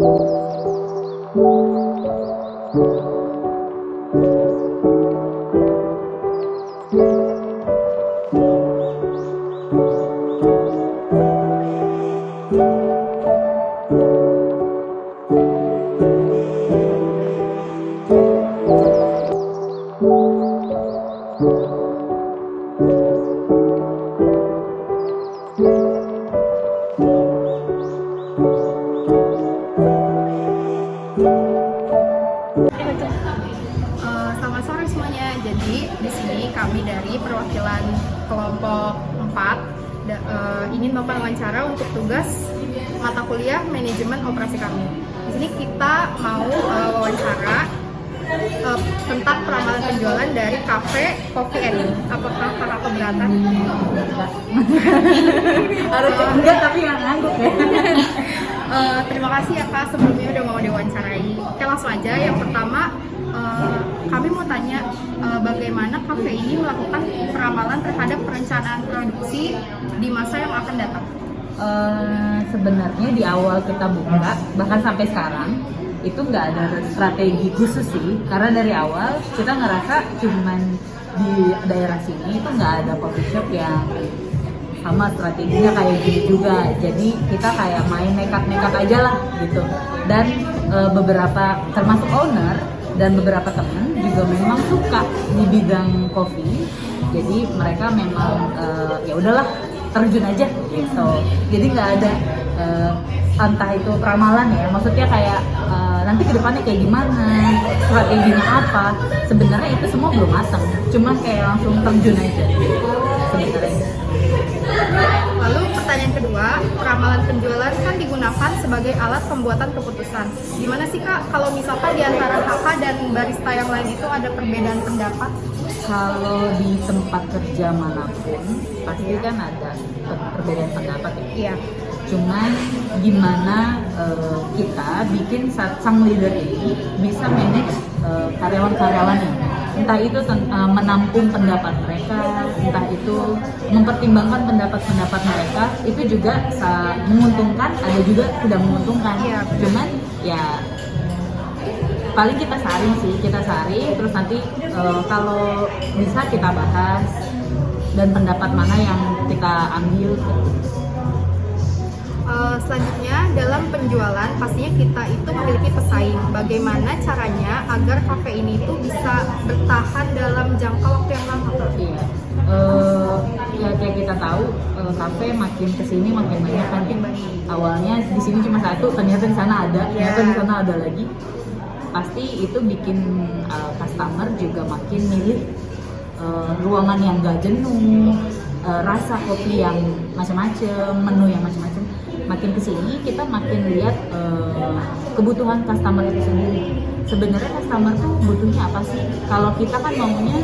Selamat sore semuanya. Jadi di sini kami dari perwakilan kelompok 4 ingin melakukan wawancara untuk tugas mata kuliah manajemen operasi kami. Di sini kita mau wawancara tentang peramalan penjualan dari kafe Coffee Any. Apakah kakak keberatan? Harus enggak tapi nggak ngangguk ya. Terima kasih ya kak sebelumnya udah mau diwawancarai. Oke, langsung aja. Yang pertama, kami mau tanya bagaimana kafe ini melakukan peramalan terhadap perencanaan produksi di masa yang akan datang. Sebenarnya di awal kita buka, bahkan sampai sekarang itu nggak ada strategi khusus sih, karena dari awal kita ngerasa cuman di daerah sini itu nggak ada coffee shop yang sama strateginya kayak gini juga. Jadi kita kayak main nekat-nekat aja lah gitu. Dan beberapa termasuk owner dan beberapa teman juga memang suka di bidang kopi. Jadi mereka memang ya udahlah terjun aja gitu. Jadi nggak ada entah itu peramalan ya. Maksudnya kayak nanti kedepannya kayak gimana, strateginya apa. Sebenarnya itu semua belum matang. Cuman kayak langsung terjun aja sebenarnya. Lalu pertanyaan kedua, peramalan penjualan kan digunakan sebagai alat pembuatan keputusan. Gimana sih kak kalau misalkan di antara kakak dan barista yang lain itu ada perbedaan pendapat? Kalau di tempat kerja manapun pasti kan ada perbedaan pendapat ya. Iya. Cuman gimana kita bikin sang leader ini bisa manage karyawan-karyawannya. Entah itu menampung pendapat mereka, entah itu mempertimbangkan pendapat-pendapat mereka, itu juga menguntungkan, ada juga tidak menguntungkan. Iya. Cuman ya paling kita saring, terus nanti kalau bisa kita bahas dan pendapat mana yang kita ambil. Selanjutnya dalam penjualan pastinya kita itu memiliki pesaing. Bagaimana caranya agar kafe ini itu bisa bertahan dalam jangka waktu yang lama? Iya. Ya kayak kita tahu kafe makin kesini makin banyak kan. Awalnya di sini cuma satu, ternyata di sana ada, ternyata di sana ada lagi. Pasti itu bikin customer juga makin milih ruangan yang gak jenuh, rasa kopi yang macam-macam, menu yang macam-macam. Makin kesini kita makin lihat kebutuhan customer itu sendiri. Sebenarnya customer tuh butuhnya apa sih? Kalau kita kan maunya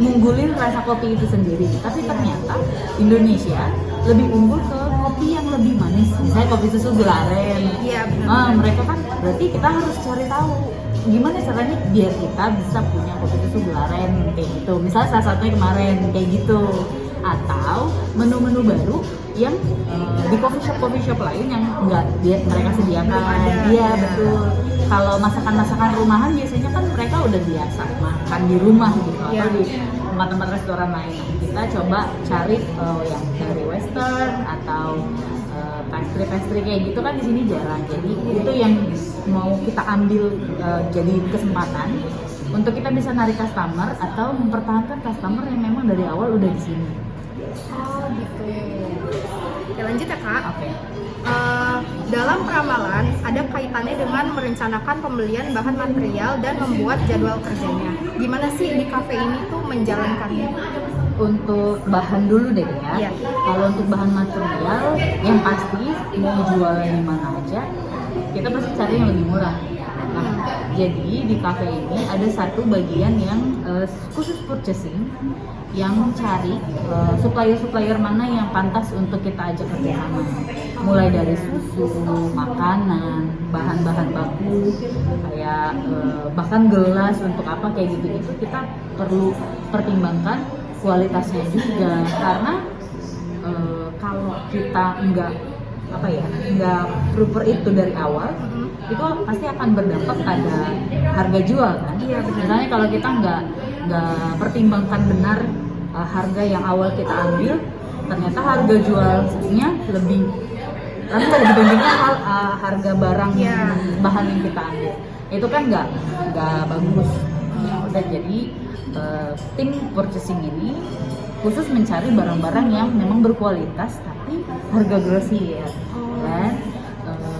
ngunggulin rasa kopi itu sendiri, tapi ternyata Indonesia lebih unggul ke kopi yang lebih manis. Misalnya kopi susu gula aren. Iya benar. Mereka kan berarti kita harus cari tahu gimana caranya biar kita bisa punya kopi susu gula aren kayak gitu. Misalnya salah satunya kemarin kayak gitu. Atau menu-menu baru yang di coffee shop lain yang nggak mereka sediakan. Iya betul. Kalau masakan rumahan biasanya kan mereka udah biasa makan di rumah gitu, atau di tempat-tempat restoran lain. Kita coba cari yang dari western atau pastry kayak gitu kan di sini jarang. Jadi itu yang mau kita ambil jadi kesempatan untuk kita bisa narik customer atau mempertahankan customer yang memang dari awal udah di sini. Oh gitu. Oke, lanjut ya kak. Oke. Dalam peramalan ada kaitannya dengan merencanakan pembelian bahan material dan membuat jadwal kerjanya. Gimana sih di kafe ini tuh menjalankannya? Untuk bahan dulu deh ya. Iya. Kalau untuk bahan material yang pasti mau jualan di mana aja, kita pasti cari yang lebih murah. Nah, jadi di kafe ini ada satu bagian yang khusus purchasing, yang mencari supplier mana yang pantas untuk kita ajak kerjasama. Mulai dari susu, makanan, bahan-bahan baku, kayak bahkan gelas untuk apa kayak gitu-gitu, kita perlu pertimbangkan kualitasnya juga. Karena kalau kita nggak apa ya, nggak proper itu dari awal, itu pasti akan berdampak pada harga jual kan. Iya, benar. Misalnya kalau kita nggak pertimbangkan benar harga yang awal kita ambil, ternyata harga jualnya lebih rendah dibandingkan harga barang bahan yang kita ambil, itu kan nggak bagus. Udah, jadi tim purchasing ini khusus mencari barang-barang yang memang berkualitas tapi harga grosir. Dan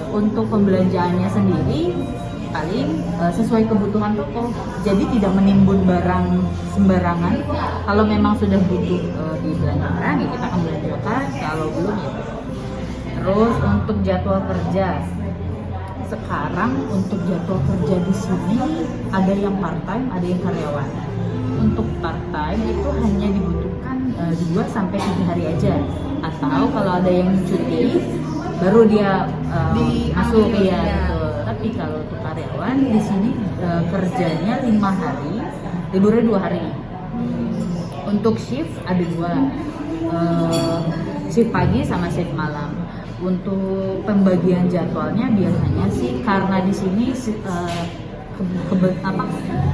untuk pembelanjaannya sendiri paling sesuai kebutuhan toko, jadi tidak menimbun barang sembarangan. Kalau memang sudah butuh dibelanjakan ya kita akan belanjakan, kalau belum ya. Terus untuk jadwal kerja, sekarang untuk jadwal kerja di sini ada yang part time, ada yang karyawan. Untuk part time itu hanya dibutuhkan 2 sampai 3 hari aja, atau kalau ada yang cuti baru dia masuk ya gitu. Tapi kalau untuk karyawan di sini kerjanya 5 hari, liburnya 2 hari. Untuk shift ada 2, shift pagi sama shift malam. Untuk pembagian jadwalnya biasanya sih karena di sini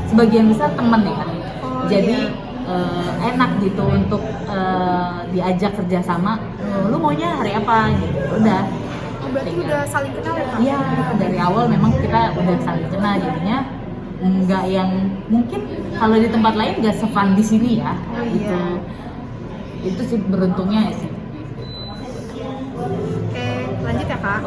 sebagian besar temen ya, jadi enak gitu untuk diajak kerjasama. Lu maunya hari apa gitu, udah. Berarti udah saling kenal ya Kak? Iya, dari awal memang kita udah saling kenal, jadinya nggak yang mungkin kalau di tempat lain nggak se-fun di sini ya. Gitu. Itu sih beruntungnya ya sih. Oke, lanjut ya Kak.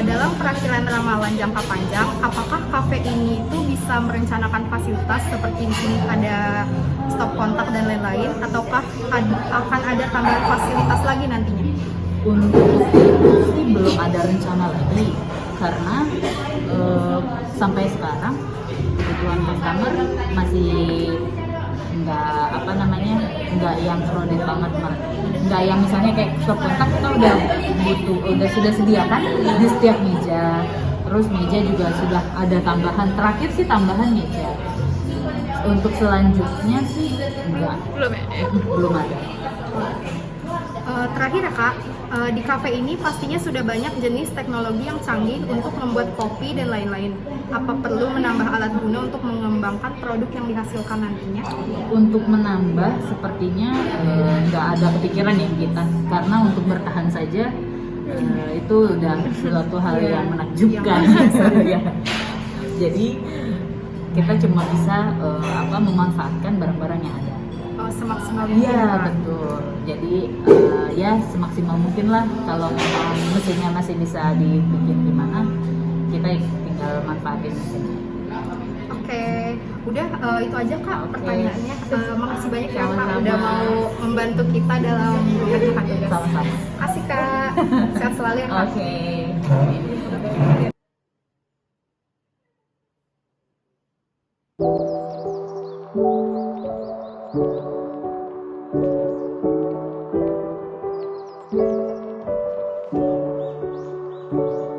Dalam perakilan ramalan jangka panjang, apakah kafe ini itu bisa merencanakan fasilitas seperti di sini ada stop kontak dan lain-lain, ataukah akan ada tambahan fasilitas lagi nantinya? Untuk itu sih belum ada rencana lagi, karena sampai sekarang kebutuhan customer masih nggak yang crowded banget, nggak yang misalnya kayak stop kontak kita udah sudah sediakan di setiap meja, terus meja juga sudah ada tambahan, terakhir sih tambahan meja. Untuk selanjutnya sih belum ada. Terakhir ya Kak, di kafe ini pastinya sudah banyak jenis teknologi yang canggih untuk membuat kopi dan lain-lain. Apa perlu menambah alat guna untuk mengembangkan produk yang dihasilkan nantinya? Untuk menambah sepertinya nggak ada kepikiran ya kita, karena untuk bertahan saja itu udah suatu hal yang menakjubkan. Jadi kita cuma bisa memanfaatkan barang-barang yang ada. Semaksimal mungkin. Iya betul. Jadi ya semaksimal mungkin lah. Kalau memang mesinnya masih bisa dibikin gimana, kita tinggal manfaatin mesinnya. Oke, udah itu aja Kak pertanyaannya. Makasih banyak ya Kak Sama-sama. udah mau membantu kita dalam mengerjakan tugas. Sama-sama. Kasih Kak, sehat selalu ya Kak. Oke.